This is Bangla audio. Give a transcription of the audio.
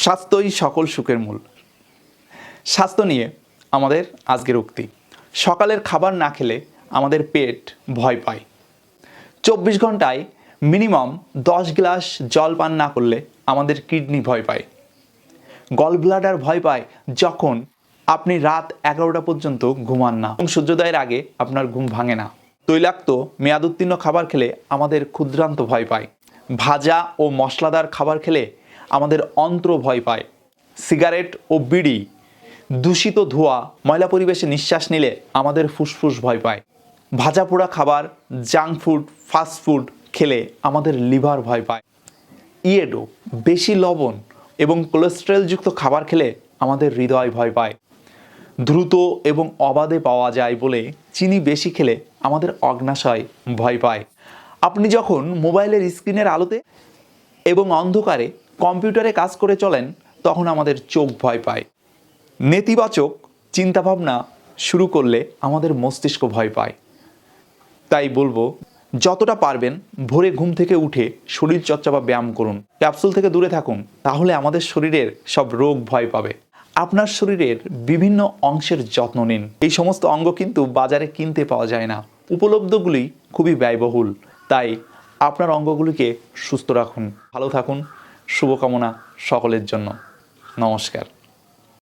স্বাস্থ্যই সকল সুখের মূল। স্বাস্থ্য নিয়ে আমাদের আজকের উক্তি। সকালের খাবার না খেলে আমাদের পেট ভয় পায়। 24 ঘন্টায় মিনিমাম 10 গ্লাস জল পান না করলে আমাদের কিডনি ভয় পায়। গল ব্লাডার ভয় পায় যখন আপনি রাত 11টা পর্যন্ত ঘুমান না এবং সূর্যোদয়ের আগে আপনার ঘুম ভাঙে না। তৈলাক্ত মেয়াদোত্তীর্ণ খাবার খেলে আমাদের ক্ষুদ্রান্ত ভয় পায়। ভাজা ও মশলাদার খাবার খেলে আমাদের অন্ত্র ভয় পায়। সিগারেট ও বিড়ি দূষিত ধোঁয়া ময়লা পরিবেশে নিঃশ্বাস নিলে আমাদের ফুসফুস ভয় পায়। ভাজা পোড়া খাবার, জাঙ্ক ফুড, ফাস্ট ফুড খেলে আমাদের লিভার ভয় পায়। ইয়েডো বেশি লবণ এবং কোলেস্টেরলযুক্ত খাবার খেলে আমাদের হৃদয় ভয় পায়। দ্রুত এবং অবাধে পাওয়া যায় বলে চিনি বেশি খেলে আমাদের অগ্ন্যাশয় ভয় পায়। আপনি যখন মোবাইলের স্ক্রিনের আলোতে এবং অন্ধকারে কম্পিউটারে কাজ করে চলেন তখন আমাদের চোখ ভয় পায়। নেতিবাচক চিন্তাভাবনা শুরু করলে আমাদের মস্তিষ্ক ভয় পায়। তাই বলবো, যতটা পারবেন ভোরে ঘুম থেকে উঠে শরীরচর্চা বা ব্যায়াম করুন। ক্যাপসুল থেকে দূরে থাকুন, তাহলে আমাদের শরীরের সব রোগ ভয় পাবে। আপনার শরীরের বিভিন্ন অংশের যত্ন নিন। এই সমস্ত অঙ্গ কিন্তু বাজারে কিনতে পাওয়া যায় না। উপলব্ধগুলি খুবই ব্যয়বহুল। তাই আপনার অঙ্গগুলিকে সুস্থ রাখুন। ভালো থাকুন। শুভকামনা সকলের জন্য। নমস্কার।